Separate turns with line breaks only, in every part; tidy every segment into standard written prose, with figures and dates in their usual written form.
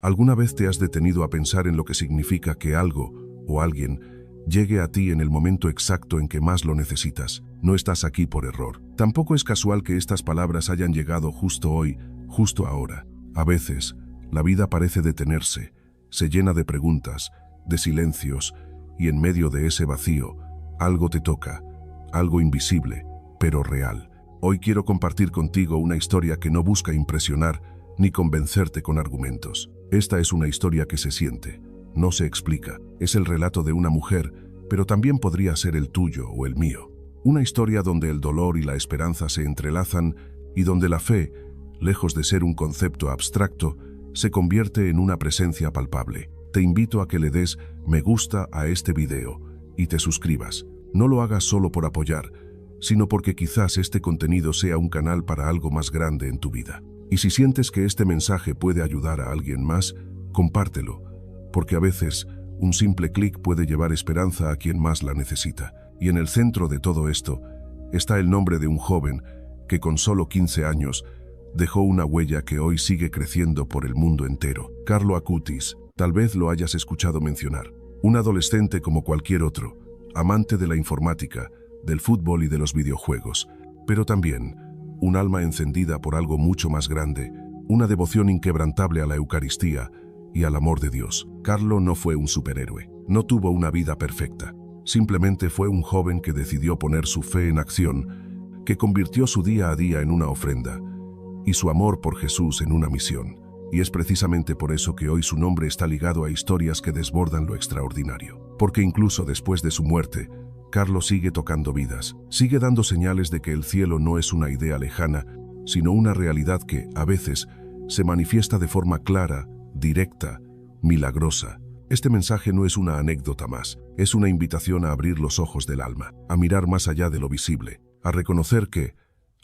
¿Alguna vez te has detenido a pensar en lo que significa que algo o alguien llegue a ti en el momento exacto en que más lo necesitas? No estás aquí por error. Tampoco es casual que estas palabras hayan llegado justo hoy, justo ahora. A veces, la vida parece detenerse, se llena de preguntas, de silencios, y en medio de ese vacío, algo te toca, algo invisible, pero real. Hoy quiero compartir contigo una historia que no busca impresionar ni convencerte con argumentos. Esta es una historia que se siente, no se explica. Es el relato de una mujer, pero también podría ser el tuyo o el mío. Una historia donde el dolor y la esperanza se entrelazan y donde la fe, lejos de ser un concepto abstracto, se convierte en una presencia palpable. Te invito a que le des me gusta a este video y te suscribas. No lo hagas solo por apoyar, sino porque quizás este contenido sea un canal para algo más grande en tu vida. Y si sientes que este mensaje puede ayudar a alguien más, compártelo, porque a veces un simple clic puede llevar esperanza a quien más la necesita. Y en el centro de todo esto está el nombre de un joven que con solo 15 años dejó una huella que hoy sigue creciendo por el mundo entero. Carlo Acutis, tal vez lo hayas escuchado mencionar. Un adolescente como cualquier otro, amante de la informática, del fútbol y de los videojuegos, pero también un alma encendida por algo mucho más grande, una devoción inquebrantable a la Eucaristía y al amor de Dios. Carlo no fue un superhéroe, no tuvo una vida perfecta, simplemente fue un joven que decidió poner su fe en acción, que convirtió su día a día en una ofrenda y su amor por Jesús en una misión. Y es precisamente por eso que hoy su nombre está ligado a historias que desbordan lo extraordinario. Porque incluso después de su muerte, Carlo sigue tocando vidas, sigue dando señales de que el cielo no es una idea lejana, sino una realidad que, a veces, se manifiesta de forma clara, directa, milagrosa. Este mensaje no es una anécdota más, es una invitación a abrir los ojos del alma, a mirar más allá de lo visible, a reconocer que,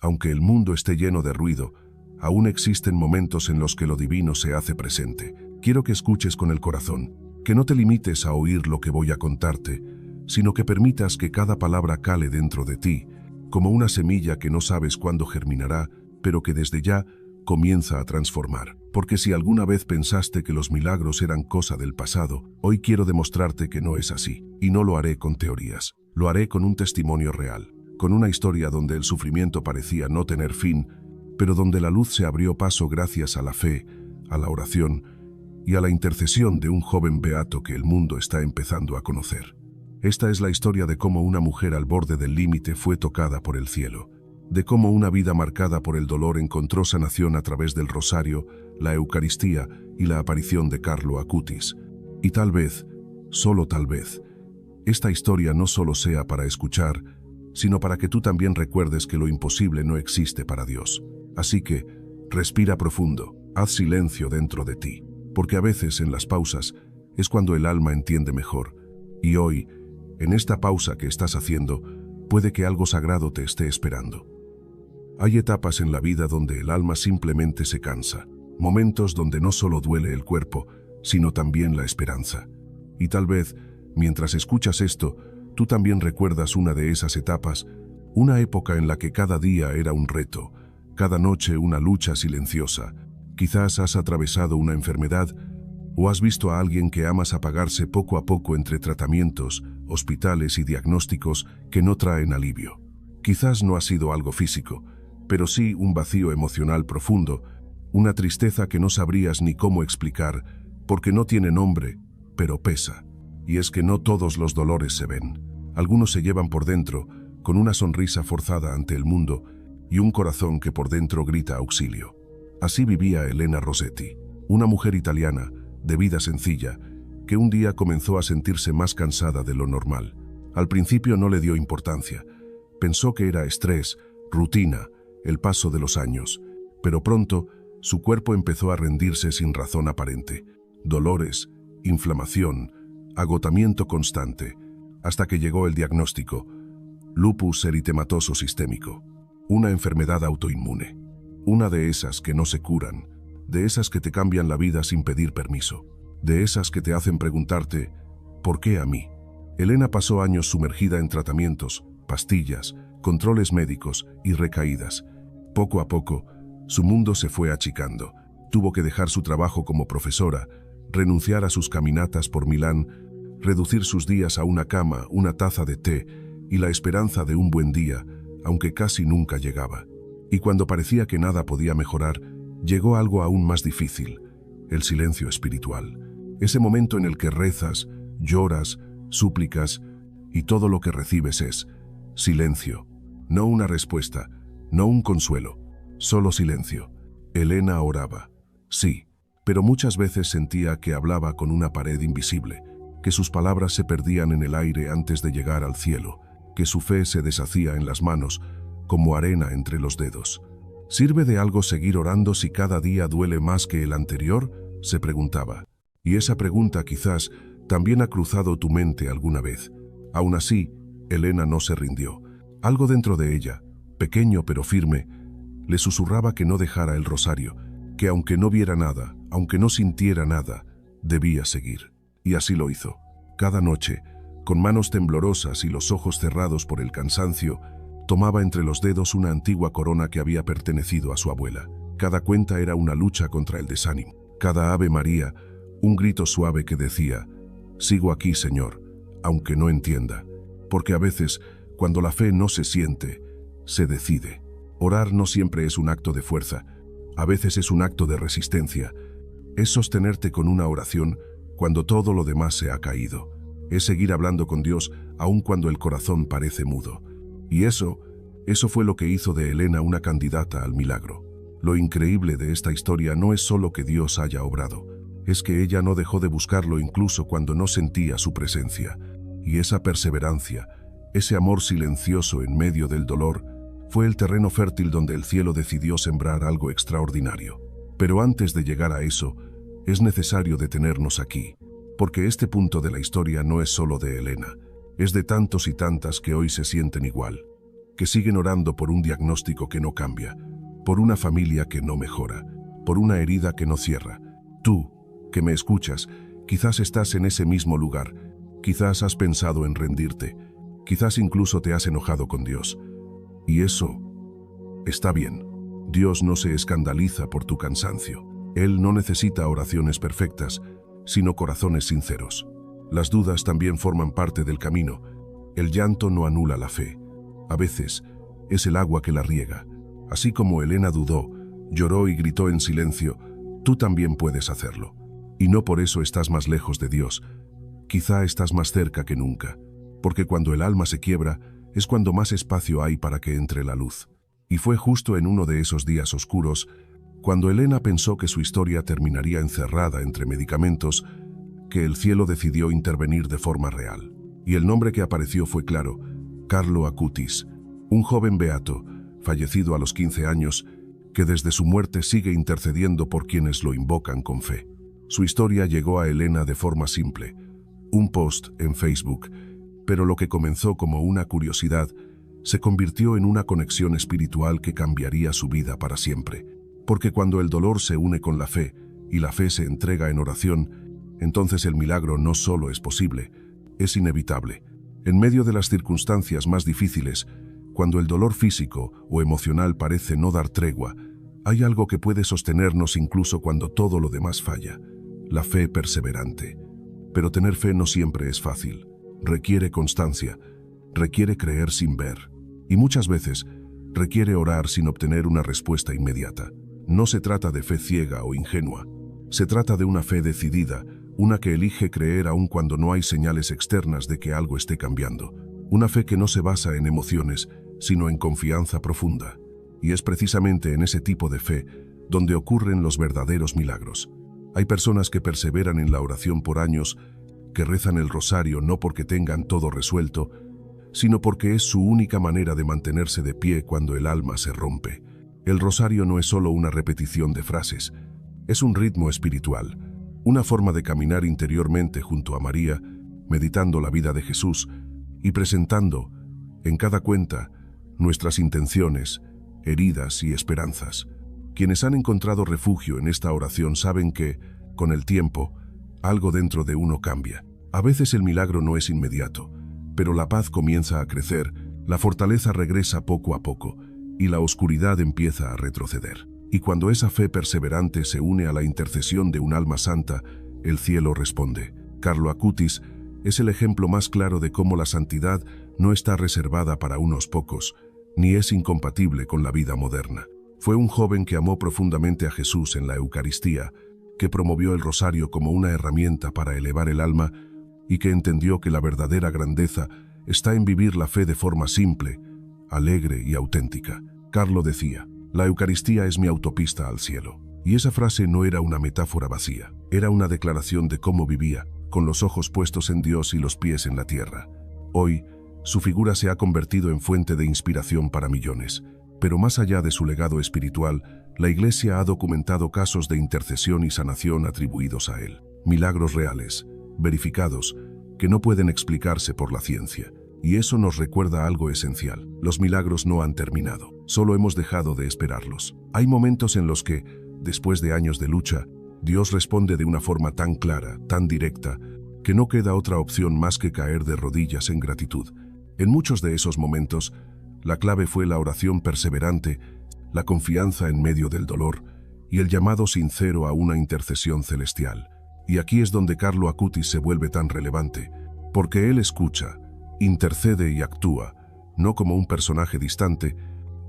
aunque el mundo esté lleno de ruido, aún existen momentos en los que lo divino se hace presente. Quiero que escuches con el corazón, que no te limites a oír lo que voy a contarte, sino que permitas que cada palabra cale dentro de ti, como una semilla que no sabes cuándo germinará, pero que desde ya comienza a transformar. Porque si alguna vez pensaste que los milagros eran cosa del pasado, hoy quiero demostrarte que no es así. Y no lo haré con teorías, lo haré con un testimonio real, con una historia donde el sufrimiento parecía no tener fin, pero donde la luz se abrió paso gracias a la fe, a la oración y a la intercesión de un joven beato que el mundo está empezando a conocer. Esta es la historia de cómo una mujer al borde del límite fue tocada por el cielo, de cómo una vida marcada por el dolor encontró sanación a través del rosario, la Eucaristía y la aparición de Carlo Acutis. Y tal vez, solo tal vez, esta historia no solo sea para escuchar, sino para que tú también recuerdes que lo imposible no existe para Dios. Así que, respira profundo, haz silencio dentro de ti, porque a veces en las pausas es cuando el alma entiende mejor. Y hoy, en esta pausa que estás haciendo, puede que algo sagrado te esté esperando. Hay etapas en la vida donde el alma simplemente se cansa, momentos donde no solo duele el cuerpo, sino también la esperanza. Y tal vez, mientras escuchas esto, tú también recuerdas una de esas etapas, una época en la que cada día era un reto, cada noche una lucha silenciosa. Quizás has atravesado una enfermedad o has visto a alguien que amas apagarse poco a poco entre tratamientos, hospitales y diagnósticos que no traen alivio. Quizás no ha sido algo físico, pero sí un vacío emocional profundo, una tristeza que no sabrías ni cómo explicar, porque no tiene nombre, pero pesa. Y es que no todos los dolores se ven. Algunos se llevan por dentro, con una sonrisa forzada ante el mundo y un corazón que por dentro grita auxilio. Así vivía Elena Rossetti, una mujer italiana, de vida sencilla, que un día comenzó a sentirse más cansada de lo normal. Al principio no le dio importancia. Pensó que era estrés, rutina, el paso de los años. Pero pronto, su cuerpo empezó a rendirse sin razón aparente. Dolores, inflamación, agotamiento constante, hasta que llegó el diagnóstico: lupus eritematoso sistémico, una enfermedad autoinmune. Una de esas que no se curan, de esas que te cambian la vida sin pedir permiso, de esas que te hacen preguntarte, ¿por qué a mí? Elena pasó años sumergida en tratamientos, pastillas, controles médicos y recaídas. Poco a poco, su mundo se fue achicando. Tuvo que dejar su trabajo como profesora, renunciar a sus caminatas por Milán, reducir sus días a una cama, una taza de té y la esperanza de un buen día, aunque casi nunca llegaba. Y cuando parecía que nada podía mejorar, llegó algo aún más difícil: el silencio espiritual. Ese momento en el que rezas, lloras, súplicas y todo lo que recibes es silencio. No una respuesta, no un consuelo, solo silencio. Elena oraba, sí, pero muchas veces sentía que hablaba con una pared invisible, que sus palabras se perdían en el aire antes de llegar al cielo, que su fe se deshacía en las manos, como arena entre los dedos. ¿Sirve de algo seguir orando si cada día duele más que el anterior?, se preguntaba. Y esa pregunta quizás también ha cruzado tu mente alguna vez. Aún así, Elena no se rindió. Algo dentro de ella, pequeño pero firme, le susurraba que no dejara el rosario, que aunque no viera nada, aunque no sintiera nada, debía seguir. Y así lo hizo. Cada noche, con manos temblorosas y los ojos cerrados por el cansancio, tomaba entre los dedos una antigua corona que había pertenecido a su abuela. Cada cuenta era una lucha contra el desánimo. Cada Ave María, un grito suave que decía: sigo aquí, Señor, aunque no entienda. Porque a veces, cuando la fe no se siente, se decide. Orar no siempre es un acto de fuerza, a veces es un acto de resistencia. Es sostenerte con una oración cuando todo lo demás se ha caído. Es seguir hablando con Dios aun cuando el corazón parece mudo. Y eso fue lo que hizo de Elena una candidata al milagro. Lo increíble de esta historia no es solo que Dios haya obrado, es que ella no dejó de buscarlo incluso cuando no sentía su presencia. Y esa perseverancia, ese amor silencioso en medio del dolor, fue el terreno fértil donde el cielo decidió sembrar algo extraordinario. Pero antes de llegar a eso, es necesario detenernos aquí, porque este punto de la historia no es solo de Elena, es de tantos y tantas que hoy se sienten igual, que siguen orando por un diagnóstico que no cambia, por una familia que no mejora, por una herida que no cierra. Tú, que me escuchas, quizás estás en ese mismo lugar, quizás has pensado en rendirte, quizás incluso te has enojado con Dios. Y eso está bien. Dios no se escandaliza por tu cansancio. Él no necesita oraciones perfectas, sino corazones sinceros. Las dudas también forman parte del camino. El llanto no anula la fe. A veces es el agua que la riega. Así como Elena dudó, lloró y gritó en silencio, tú también puedes hacerlo. Y no por eso estás más lejos de Dios. Quizá estás más cerca que nunca. Porque cuando el alma se quiebra, es cuando más espacio hay para que entre la luz. Y fue justo en uno de esos días oscuros, cuando Elena pensó que su historia terminaría encerrada entre medicamentos, que el cielo decidió intervenir de forma real. Y el nombre que apareció fue claro: Carlo Acutis, un joven beato, fallecido a los 15 años, que desde su muerte sigue intercediendo por quienes lo invocan con fe. Su historia llegó a Elena de forma simple, un post en Facebook, pero lo que comenzó como una curiosidad se convirtió en una conexión espiritual que cambiaría su vida para siempre. Porque cuando el dolor se une con la fe y la fe se entrega en oración, entonces el milagro no solo es posible, es inevitable. En medio de las circunstancias más difíciles, cuando el dolor físico o emocional parece no dar tregua, hay algo que puede sostenernos incluso cuando todo lo demás falla: la fe perseverante. Pero tener fe no siempre es fácil. Requiere constancia, requiere creer sin ver, y muchas veces requiere orar sin obtener una respuesta inmediata. No se trata de fe ciega o ingenua, se trata de una fe decidida, una que elige creer aun cuando no hay señales externas de que algo esté cambiando. Una fe que no se basa en emociones, sino en confianza profunda. Y es precisamente en ese tipo de fe donde ocurren los verdaderos milagros. Hay personas que perseveran en la oración por años, que rezan el rosario no porque tengan todo resuelto, sino porque es su única manera de mantenerse de pie cuando el alma se rompe. El rosario no es solo una repetición de frases, es un ritmo espiritual, una forma de caminar interiormente junto a María, meditando la vida de Jesús y presentando, en cada cuenta, nuestras intenciones, heridas y esperanzas. Quienes han encontrado refugio en esta oración saben que, con el tiempo, algo dentro de uno cambia. A veces el milagro no es inmediato, pero la paz comienza a crecer, la fortaleza regresa poco a poco, y la oscuridad empieza a retroceder. Y cuando esa fe perseverante se une a la intercesión de un alma santa, el cielo responde. Carlo Acutis es el ejemplo más claro de cómo la santidad no está reservada para unos pocos, ni es incompatible con la vida moderna. Fue un joven que amó profundamente a Jesús en la Eucaristía, que promovió el rosario como una herramienta para elevar el alma y que entendió que la verdadera grandeza está en vivir la fe de forma simple, alegre y auténtica. Carlo decía, la Eucaristía es mi autopista al cielo. Y esa frase no era una metáfora vacía, era una declaración de cómo vivía, con los ojos puestos en Dios y los pies en la tierra. Hoy, su figura se ha convertido en fuente de inspiración para millones. Pero más allá de su legado espiritual, la Iglesia ha documentado casos de intercesión y sanación atribuidos a él. Milagros reales, verificados, que no pueden explicarse por la ciencia. Y eso nos recuerda algo esencial. Los milagros no han terminado, solo hemos dejado de esperarlos. Hay momentos en los que, después de años de lucha, Dios responde de una forma tan clara, tan directa, que no queda otra opción más que caer de rodillas en gratitud. En muchos de esos momentos, la clave fue la oración perseverante, la confianza en medio del dolor y el llamado sincero a una intercesión celestial. Y aquí es donde Carlo Acutis se vuelve tan relevante, porque él escucha, intercede y actúa, no como un personaje distante,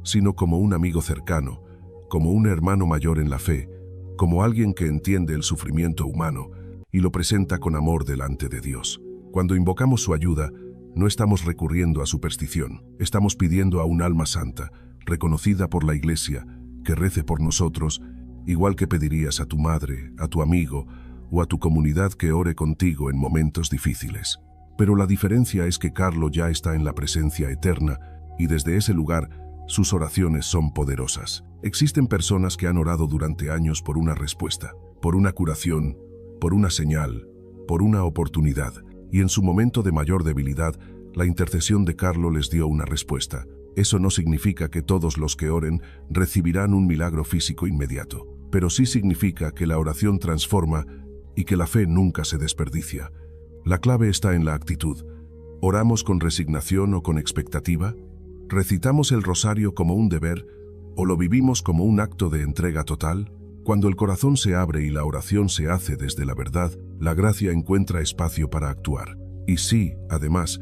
sino como un amigo cercano, como un hermano mayor en la fe, como alguien que entiende el sufrimiento humano y lo presenta con amor delante de Dios. Cuando invocamos su ayuda, no estamos recurriendo a superstición, estamos pidiendo a un alma santa, reconocida por la Iglesia, que rece por nosotros, igual que pedirías a tu madre, a tu amigo o a tu comunidad que ore contigo en momentos difíciles. Pero la diferencia es que Carlo ya está en la presencia eterna y desde ese lugar sus oraciones son poderosas. Existen personas que han orado durante años por una respuesta, por una curación, por una señal, por una oportunidad, y en su momento de mayor debilidad, la intercesión de Carlo les dio una respuesta. Eso no significa que todos los que oren recibirán un milagro físico inmediato, pero sí significa que la oración transforma y que la fe nunca se desperdicia. La clave está en la actitud. ¿Oramos con resignación o con expectativa? ¿Recitamos el rosario como un deber o lo vivimos como un acto de entrega total? Cuando el corazón se abre y la oración se hace desde la verdad, la gracia encuentra espacio para actuar. Y sí, además,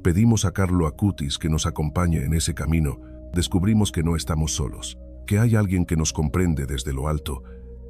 pedimos a Carlo Acutis que nos acompañe en ese camino, descubrimos que no estamos solos, que hay alguien que nos comprende desde lo alto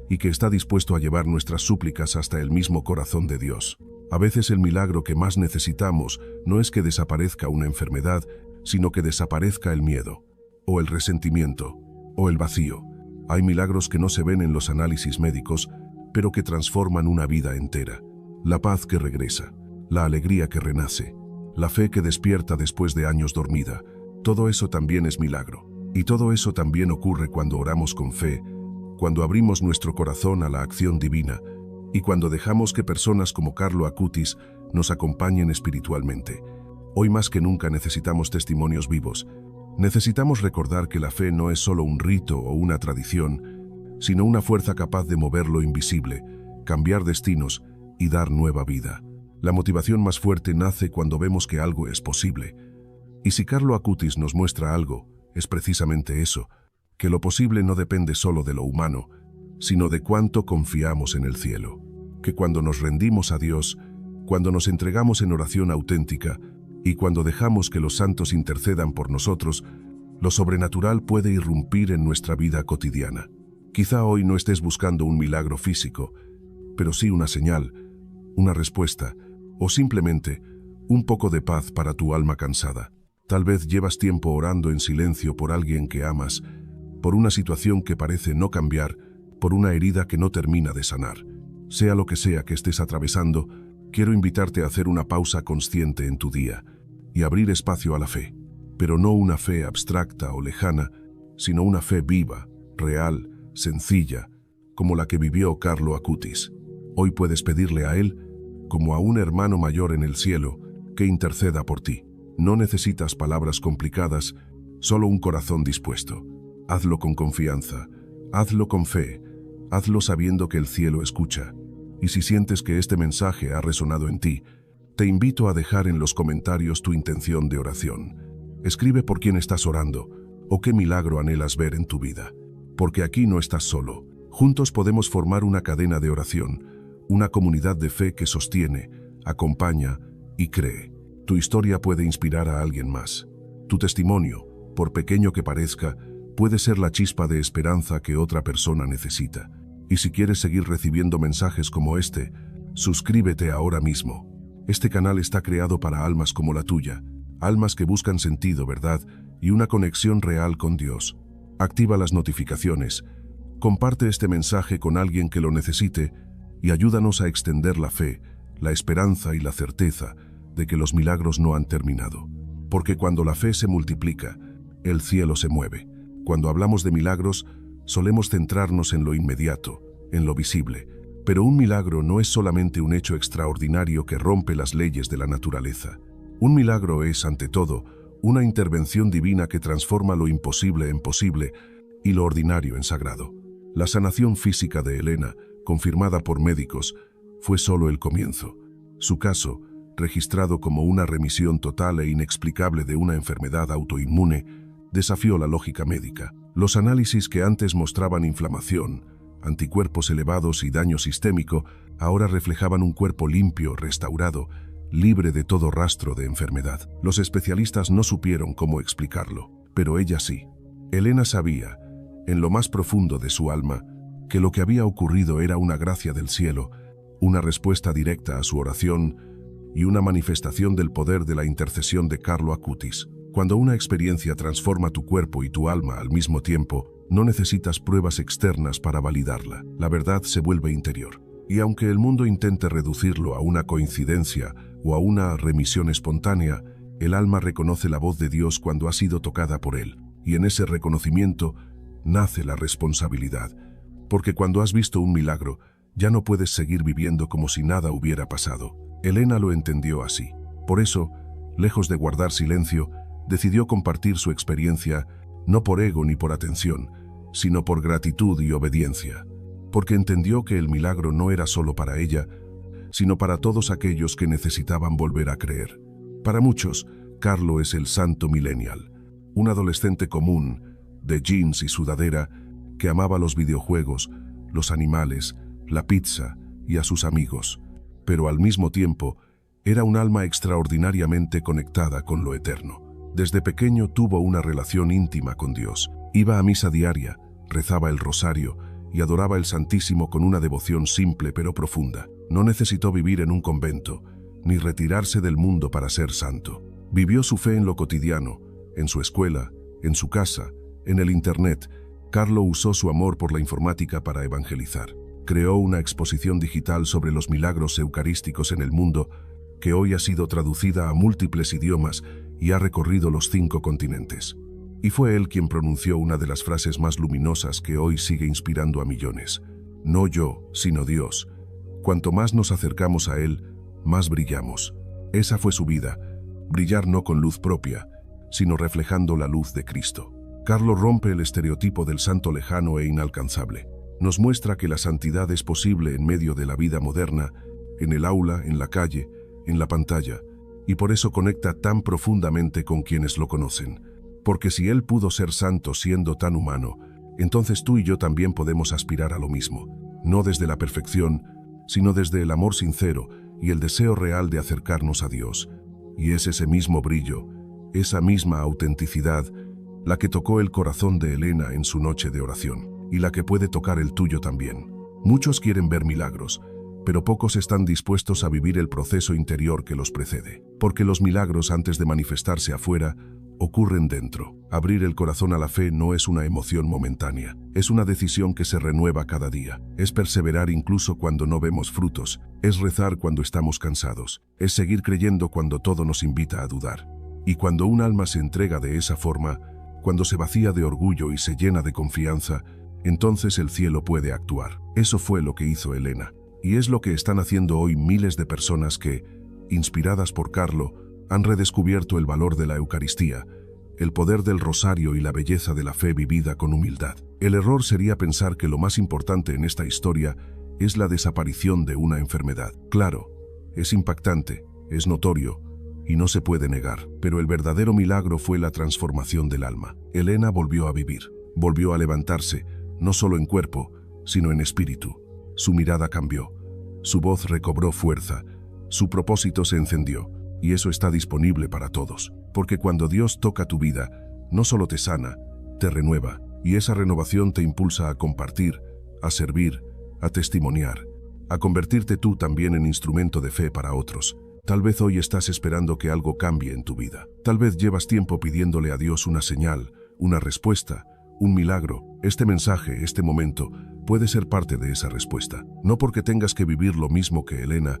y que está dispuesto a llevar nuestras súplicas hasta el mismo corazón de Dios. A veces el milagro que más necesitamos no es que desaparezca una enfermedad, sino que desaparezca el miedo, o el resentimiento, o el vacío. Hay milagros que no se ven en los análisis médicos, pero que transforman una vida entera. La paz que regresa, la alegría que renace, la fe que despierta después de años dormida, todo eso también es milagro. Y todo eso también ocurre cuando oramos con fe, cuando abrimos nuestro corazón a la acción divina, y cuando dejamos que personas como Carlo Acutis nos acompañen espiritualmente. Hoy más que nunca necesitamos testimonios vivos. Necesitamos recordar que la fe no es solo un rito o una tradición, sino una fuerza capaz de mover lo invisible, cambiar destinos y dar nueva vida. La motivación más fuerte nace cuando vemos que algo es posible. Y si Carlo Acutis nos muestra algo, es precisamente eso, que lo posible no depende solo de lo humano, sino de cuánto confiamos en el cielo. Que cuando nos rendimos a Dios, cuando nos entregamos en oración auténtica, y cuando dejamos que los santos intercedan por nosotros, lo sobrenatural puede irrumpir en nuestra vida cotidiana. Quizá hoy no estés buscando un milagro físico, pero sí una señal, una respuesta, o simplemente un poco de paz para tu alma cansada. Tal vez llevas tiempo orando en silencio por alguien que amas, por una situación que parece no cambiar, por una herida que no termina de sanar. Sea lo que sea que estés atravesando, quiero invitarte a hacer una pausa consciente en tu día y abrir espacio a la fe, pero no una fe abstracta o lejana, sino una fe viva, real, sencilla, como la que vivió Carlo Acutis. Hoy puedes pedirle a él, como a un hermano mayor en el cielo, que interceda por ti. No necesitas palabras complicadas, solo un corazón dispuesto. Hazlo con confianza, hazlo con fe, hazlo sabiendo que el cielo escucha. Y si sientes que este mensaje ha resonado en ti, te invito a dejar en los comentarios tu intención de oración. Escribe por quién estás orando o qué milagro anhelas ver en tu vida. porque aquí no estás solo. Juntos podemos formar una cadena de oración, una comunidad de fe que sostiene, acompaña y cree. Tu historia puede inspirar a alguien más. Tu testimonio, por pequeño que parezca, puede ser la chispa de esperanza que otra persona necesita. Y si quieres seguir recibiendo mensajes como este, suscríbete ahora mismo. Este canal está creado para almas como la tuya, almas que buscan sentido, verdad y una conexión real con Dios. Activa las notificaciones, comparte este mensaje con alguien que lo necesite y ayúdanos a extender la fe, la esperanza y la certeza de que los milagros no han terminado. Porque cuando la fe se multiplica, el cielo se mueve. Cuando hablamos de milagros, solemos centrarnos en lo inmediato, en lo visible, pero un milagro no es solamente un hecho extraordinario que rompe las leyes de la naturaleza. Un milagro es, ante todo, una intervención divina que transforma lo imposible en posible y lo ordinario en sagrado. La sanación física de Elena, confirmada por médicos, fue solo el comienzo. Su caso, registrado como una remisión total e inexplicable de una enfermedad autoinmune, desafió la lógica médica. Los análisis que antes mostraban inflamación, anticuerpos elevados y daño sistémico, ahora reflejaban un cuerpo limpio, restaurado, libre de todo rastro de enfermedad. Los especialistas no supieron cómo explicarlo, pero ella sí. Elena sabía, en lo más profundo de su alma, que lo que había ocurrido era una gracia del cielo, una respuesta directa a su oración y una manifestación del poder de la intercesión de Carlo Acutis. Cuando una experiencia transforma tu cuerpo y tu alma al mismo tiempo, no necesitas pruebas externas para validarla. La verdad se vuelve interior. Y aunque el mundo intente reducirlo a una coincidencia o a una remisión espontánea, el alma reconoce la voz de Dios cuando ha sido tocada por Él. Y en ese reconocimiento nace la responsabilidad. Porque cuando has visto un milagro, ya no puedes seguir viviendo como si nada hubiera pasado. Elena lo entendió así. Por eso, lejos de guardar silencio, decidió compartir su experiencia, no por ego ni por atención, sino por gratitud y obediencia. Porque entendió que el milagro no era solo para ella, sino para todos aquellos que necesitaban volver a creer. Para muchos, Carlo es el santo millennial, un adolescente común, de jeans y sudadera, que amaba los videojuegos, los animales, la pizza y a sus amigos, pero al mismo tiempo era un alma extraordinariamente conectada con lo eterno. Desde pequeño tuvo una relación íntima con Dios. Iba a misa diaria, rezaba el rosario y adoraba el Santísimo con una devoción simple pero profunda. No necesitó vivir en un convento, ni retirarse del mundo para ser santo. Vivió su fe en lo cotidiano, en su escuela, en su casa, en el Internet. Carlo usó su amor por la informática para evangelizar. Creó una exposición digital sobre los milagros eucarísticos en el mundo, que hoy ha sido traducida a múltiples idiomas y ha recorrido los 5 continentes. Y fue él quien pronunció una de las frases más luminosas que hoy sigue inspirando a millones. No yo, sino Dios. Cuanto más nos acercamos a Él, más brillamos. Esa fue su vida, brillar no con luz propia, sino reflejando la luz de Cristo. Carlo rompe el estereotipo del santo lejano e inalcanzable. Nos muestra que la santidad es posible en medio de la vida moderna, en el aula, en la calle, en la pantalla, y por eso conecta tan profundamente con quienes lo conocen. Porque si Él pudo ser santo siendo tan humano, entonces tú y yo también podemos aspirar a lo mismo, no desde la perfección, sino desde el amor sincero y el deseo real de acercarnos a Dios. Y es ese mismo brillo, esa misma autenticidad, la que tocó el corazón de Elena en su noche de oración, y la que puede tocar el tuyo también. Muchos quieren ver milagros, pero pocos están dispuestos a vivir el proceso interior que los precede. Porque los milagros, antes de manifestarse afuera, ocurren dentro. Abrir el corazón a la fe no es una emoción momentánea, es una decisión que se renueva cada día. Es perseverar incluso cuando no vemos frutos, es rezar cuando estamos cansados, es seguir creyendo cuando todo nos invita a dudar. Y cuando un alma se entrega de esa forma, cuando se vacía de orgullo y se llena de confianza, entonces el cielo puede actuar. Eso fue lo que hizo Elena. Y es lo que están haciendo hoy miles de personas que, inspiradas por Carlo, han redescubierto el valor de la Eucaristía, el poder del rosario y la belleza de la fe vivida con humildad. El error sería pensar que lo más importante en esta historia es la desaparición de una enfermedad. Claro, es impactante, es notorio, y no se puede negar, pero el verdadero milagro fue la transformación del alma. Elena volvió a vivir, volvió a levantarse, no solo en cuerpo, sino en espíritu. Su mirada cambió, su voz recobró fuerza, su propósito se encendió, y eso está disponible para todos. Porque cuando Dios toca tu vida, no solo te sana, te renueva, y esa renovación te impulsa a compartir, a servir, a testimoniar, a convertirte tú también en instrumento de fe para otros. Tal vez hoy estás esperando que algo cambie en tu vida. Tal vez llevas tiempo pidiéndole a Dios una señal, una respuesta, un milagro. Este mensaje, este momento, puede ser parte de esa respuesta. No porque tengas que vivir lo mismo que Elena,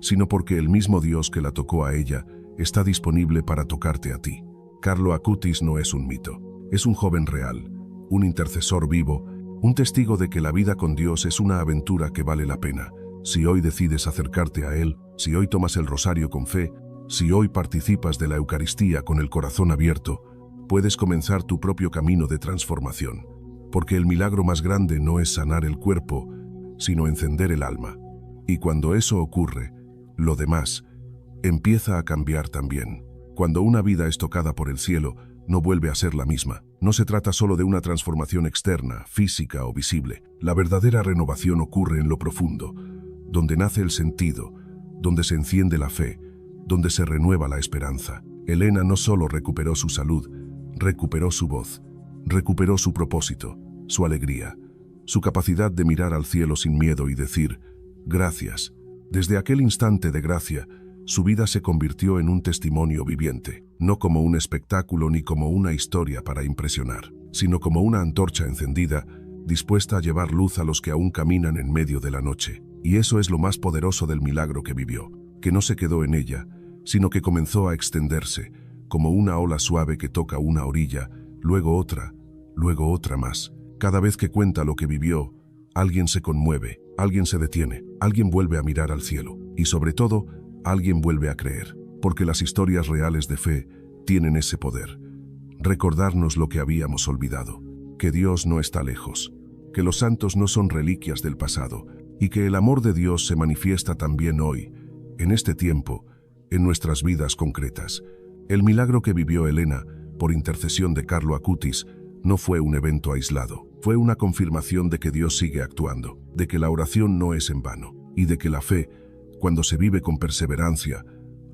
sino porque el mismo Dios que la tocó a ella está disponible para tocarte a ti. Carlo Acutis no es un mito, es un joven real, un intercesor vivo, un testigo de que la vida con Dios es una aventura que vale la pena. Si hoy decides acercarte a Él, si hoy tomas el rosario con fe, si hoy participas de la Eucaristía con el corazón abierto, puedes comenzar tu propio camino de transformación. Porque el milagro más grande no es sanar el cuerpo, sino encender el alma. Y cuando eso ocurre, lo demás empieza a cambiar también. Cuando una vida es tocada por el cielo, no vuelve a ser la misma. No se trata solo de una transformación externa, física o visible. La verdadera renovación ocurre en lo profundo, donde nace el sentido, donde se enciende la fe, donde se renueva la esperanza. Elena no solo recuperó su salud, recuperó su voz, recuperó su propósito, su alegría, su capacidad de mirar al cielo sin miedo y decir, gracias. Desde aquel instante de gracia, su vida se convirtió en un testimonio viviente, no como un espectáculo ni como una historia para impresionar, sino como una antorcha encendida, dispuesta a llevar luz a los que aún caminan en medio de la noche. Y eso es lo más poderoso del milagro que vivió, que no se quedó en ella, sino que comenzó a extenderse, como una ola suave que toca una orilla, luego otra más. Cada vez que cuenta lo que vivió, alguien se conmueve, alguien se detiene, alguien vuelve a mirar al cielo, y sobre todo, alguien vuelve a creer, porque las historias reales de fe tienen ese poder. Recordarnos lo que habíamos olvidado, que Dios no está lejos, que los santos no son reliquias del pasado, y que el amor de Dios se manifiesta también hoy, en este tiempo, en nuestras vidas concretas. El milagro que vivió Elena, por intercesión de Carlo Acutis, no fue un evento aislado, fue una confirmación de que Dios sigue actuando, de que la oración no es en vano, y de que la fe, cuando se vive con perseverancia,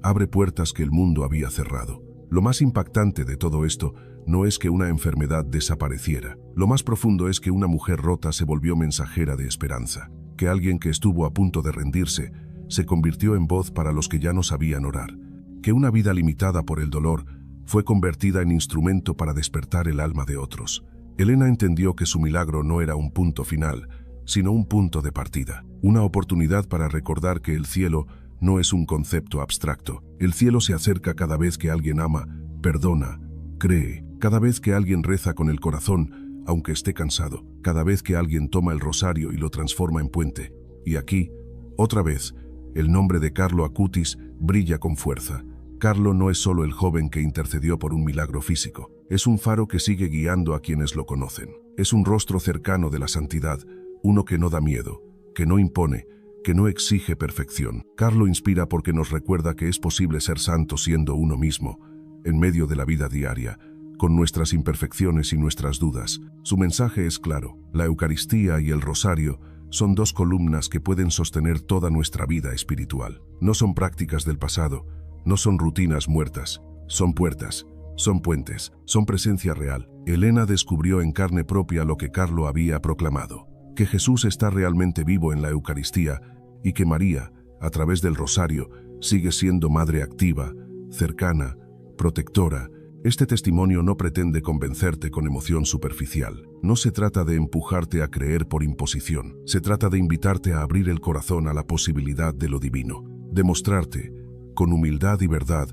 abre puertas que el mundo había cerrado. Lo más impactante de todo esto no es que una enfermedad desapareciera. Lo más profundo es que una mujer rota se volvió mensajera de esperanza, que alguien que estuvo a punto de rendirse se convirtió en voz para los que ya no sabían orar, que una vida limitada por el dolor fue convertida en instrumento para despertar el alma de otros. Elena entendió que su milagro no era un punto final, sino un punto de partida, una oportunidad para recordar que el cielo no es un concepto abstracto. El cielo se acerca cada vez que alguien ama, perdona, cree, cada vez que alguien reza con el corazón, aunque esté cansado, cada vez que alguien toma el rosario y lo transforma en puente. Y aquí, otra vez, el nombre de Carlo Acutis brilla con fuerza. Carlo no es solo el joven que intercedió por un milagro físico, es un faro que sigue guiando a quienes lo conocen. Es un rostro cercano de la santidad, uno que no da miedo, que no impone, que no exige perfección. Carlo inspira porque nos recuerda que es posible ser santo siendo uno mismo, en medio de la vida diaria, con nuestras imperfecciones y nuestras dudas. Su mensaje es claro: la Eucaristía y el Rosario son dos columnas que pueden sostener toda nuestra vida espiritual. No son prácticas del pasado, no son rutinas muertas, son puertas, son puentes, son presencia real. Elena descubrió en carne propia lo que Carlo había proclamado: que Jesús está realmente vivo en la Eucaristía y que María, a través del Rosario, sigue siendo madre activa, cercana, protectora. Este testimonio no pretende convencerte con emoción superficial. No se trata de empujarte a creer por imposición. Se trata de invitarte a abrir el corazón a la posibilidad de lo divino. De mostrarte, con humildad y verdad,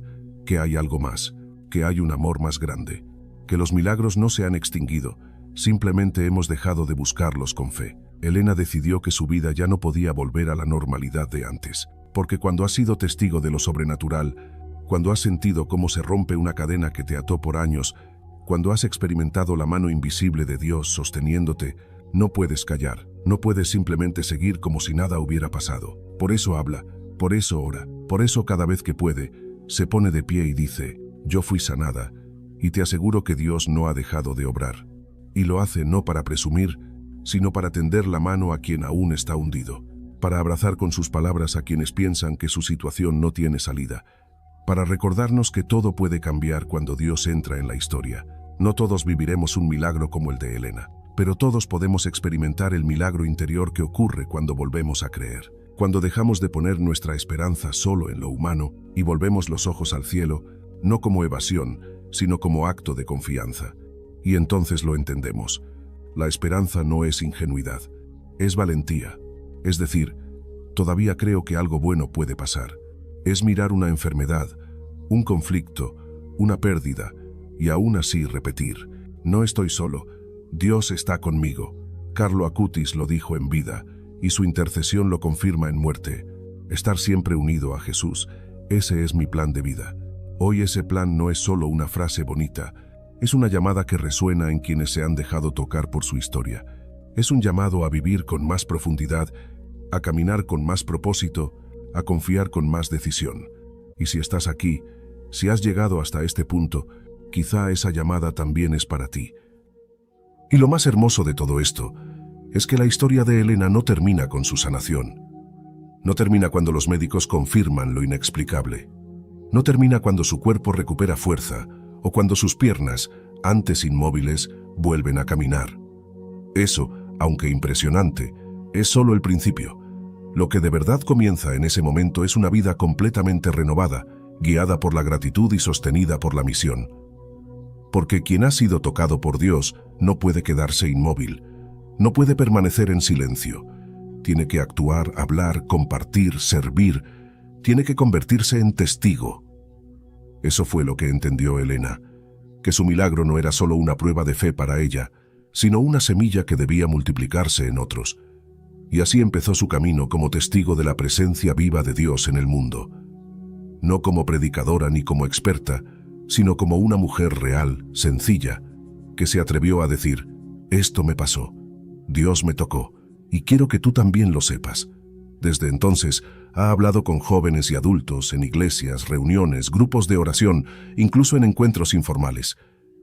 que hay algo más, que hay un amor más grande, que los milagros no se han extinguido, simplemente hemos dejado de buscarlos con fe. Elena decidió que su vida ya no podía volver a la normalidad de antes, porque cuando has sido testigo de lo sobrenatural, cuando has sentido cómo se rompe una cadena que te ató por años, cuando has experimentado la mano invisible de Dios sosteniéndote, no puedes callar, no puedes simplemente seguir como si nada hubiera pasado. Por eso habla, por eso ora, por eso cada vez que puede, se pone de pie y dice: yo fui sanada, y te aseguro que Dios no ha dejado de obrar. Y lo hace no para presumir, sino para tender la mano a quien aún está hundido, para abrazar con sus palabras a quienes piensan que su situación no tiene salida, para recordarnos que todo puede cambiar cuando Dios entra en la historia. No todos viviremos un milagro como el de Elena, pero todos podemos experimentar el milagro interior que ocurre cuando volvemos a creer. Cuando dejamos de poner nuestra esperanza solo en lo humano y volvemos los ojos al cielo, no como evasión, sino como acto de confianza. Y entonces lo entendemos. La esperanza no es ingenuidad, es valentía. Es decir, todavía creo que algo bueno puede pasar. Es mirar una enfermedad, un conflicto, una pérdida, y aún así repetir: no estoy solo, Dios está conmigo. Carlo Acutis lo dijo en vida, y su intercesión lo confirma en muerte. Estar siempre unido a Jesús, ese es mi plan de vida. Hoy ese plan no es solo una frase bonita, es una llamada que resuena en quienes se han dejado tocar por su historia. Es un llamado a vivir con más profundidad, a caminar con más propósito, a confiar con más decisión. Y si estás aquí, si has llegado hasta este punto, quizá esa llamada también es para ti. Y lo más hermoso de todo esto es que la historia de Elena no termina con su sanación. No termina cuando los médicos confirman lo inexplicable. No termina cuando su cuerpo recupera fuerza o cuando sus piernas, antes inmóviles, vuelven a caminar. Eso, aunque impresionante, es solo el principio. Lo que de verdad comienza en ese momento es una vida completamente renovada, guiada por la gratitud y sostenida por la misión. Porque quien ha sido tocado por Dios no puede quedarse inmóvil, no puede permanecer en silencio. Tiene que actuar, hablar, compartir, servir, tiene que convertirse en testigo. Eso fue lo que entendió Elena, que su milagro no era solo una prueba de fe para ella, sino una semilla que debía multiplicarse en otros. Y así empezó su camino como testigo de la presencia viva de Dios en el mundo. No como predicadora ni como experta, sino como una mujer real, sencilla, que se atrevió a decir: esto me pasó, Dios me tocó, y quiero que tú también lo sepas. Desde entonces, ha hablado con jóvenes y adultos en iglesias, reuniones, grupos de oración, incluso en encuentros informales.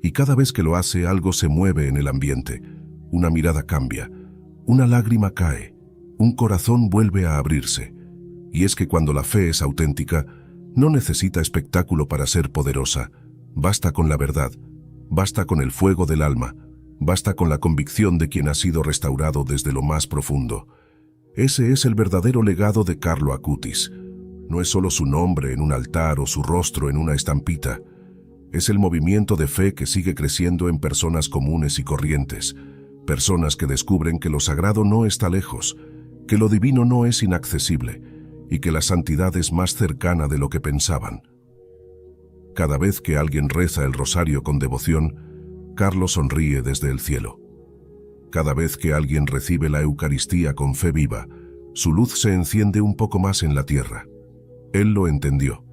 Y cada vez que lo hace, algo se mueve en el ambiente. Una mirada cambia, una lágrima cae, un corazón vuelve a abrirse. Y es que cuando la fe es auténtica, no necesita espectáculo para ser poderosa. Basta con la verdad, basta con el fuego del alma, basta con la convicción de quien ha sido restaurado desde lo más profundo. Ese es el verdadero legado de Carlo Acutis. No es solo su nombre en un altar o su rostro en una estampita. Es el movimiento de fe que sigue creciendo en personas comunes y corrientes, personas que descubren que lo sagrado no está lejos, que lo divino no es inaccesible y que la santidad es más cercana de lo que pensaban. Cada vez que alguien reza el rosario con devoción, Carlo sonríe desde el cielo. Cada vez que alguien recibe la Eucaristía con fe viva, su luz se enciende un poco más en la tierra. Él lo entendió,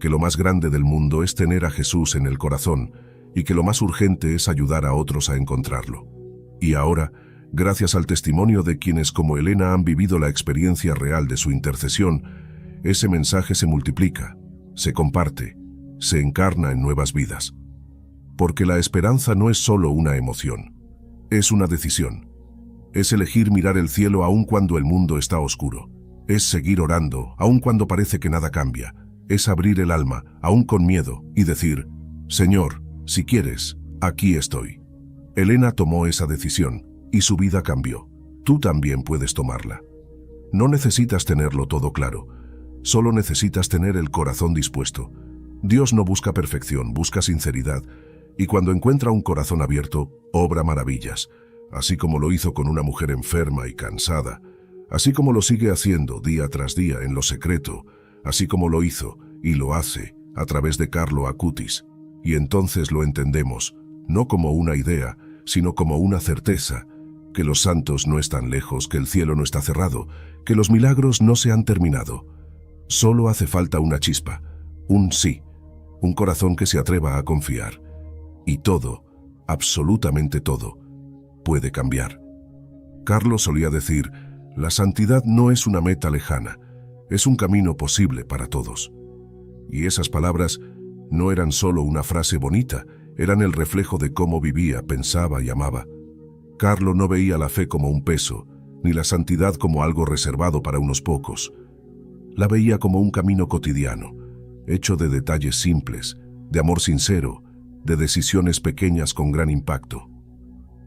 que lo más grande del mundo es tener a Jesús en el corazón y que lo más urgente es ayudar a otros a encontrarlo. Y ahora, gracias al testimonio de quienes como Elena han vivido la experiencia real de su intercesión, ese mensaje se multiplica, se comparte, se encarna en nuevas vidas. Porque la esperanza no es solo una emoción, es una decisión. Es elegir mirar el cielo aun cuando el mundo está oscuro. Es seguir orando aun cuando parece que nada cambia. Es abrir el alma, aun con miedo, y decir: Señor, si quieres, aquí estoy. Elena tomó esa decisión y su vida cambió. Tú también puedes tomarla. No necesitas tenerlo todo claro, solo necesitas tener el corazón dispuesto. Dios no busca perfección, busca sinceridad. Y cuando encuentra un corazón abierto, obra maravillas, así como lo hizo con una mujer enferma y cansada, así como lo sigue haciendo día tras día en lo secreto, así como lo hizo y lo hace a través de Carlo Acutis. Y entonces lo entendemos, no como una idea, sino como una certeza, que los santos no están lejos, que el cielo no está cerrado, que los milagros no se han terminado. Solo hace falta una chispa, un sí, un corazón que se atreva a confiar. Y todo, absolutamente todo, puede cambiar. Carlos solía decir: la santidad no es una meta lejana, es un camino posible para todos. Y esas palabras no eran solo una frase bonita, eran el reflejo de cómo vivía, pensaba y amaba. Carlo no veía la fe como un peso, ni la santidad como algo reservado para unos pocos. La veía como un camino cotidiano, hecho de detalles simples, de amor sincero, de decisiones pequeñas con gran impacto.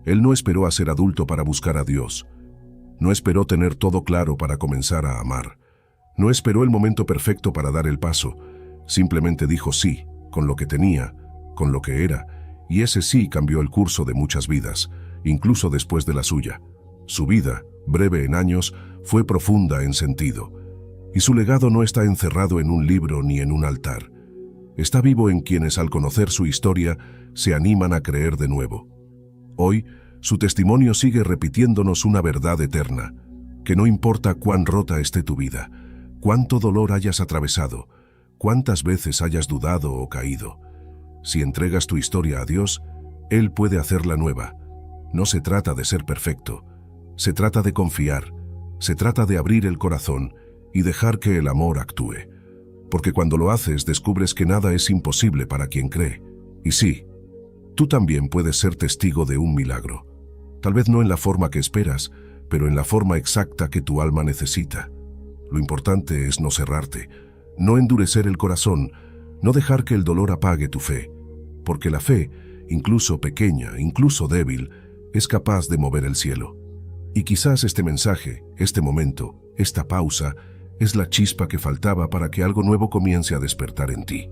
Él no esperó a ser adulto para buscar a Dios. No esperó tener todo claro para comenzar a amar. No esperó el momento perfecto para dar el paso. Simplemente dijo sí, con lo que tenía, con lo que era, y ese sí cambió el curso de muchas vidas, incluso después de la suya. Su vida, breve en años, fue profunda en sentido. Y su legado no está encerrado en un libro ni en un altar. Está vivo en quienes al conocer su historia se animan a creer de nuevo. Hoy, su testimonio sigue repitiéndonos una verdad eterna, que no importa cuán rota esté tu vida, cuánto dolor hayas atravesado, cuántas veces hayas dudado o caído. Si entregas tu historia a Dios, Él puede hacerla nueva. No se trata de ser perfecto, se trata de confiar, se trata de abrir el corazón y dejar que el amor actúe. Porque cuando lo haces descubres que nada es imposible para quien cree. Y sí, tú también puedes ser testigo de un milagro. Tal vez no en la forma que esperas, pero en la forma exacta que tu alma necesita. Lo importante es no cerrarte, no endurecer el corazón, no dejar que el dolor apague tu fe. Porque la fe, incluso pequeña, incluso débil, es capaz de mover el cielo. Y quizás este mensaje, este momento, esta pausa, es la chispa que faltaba para que algo nuevo comience a despertar en ti.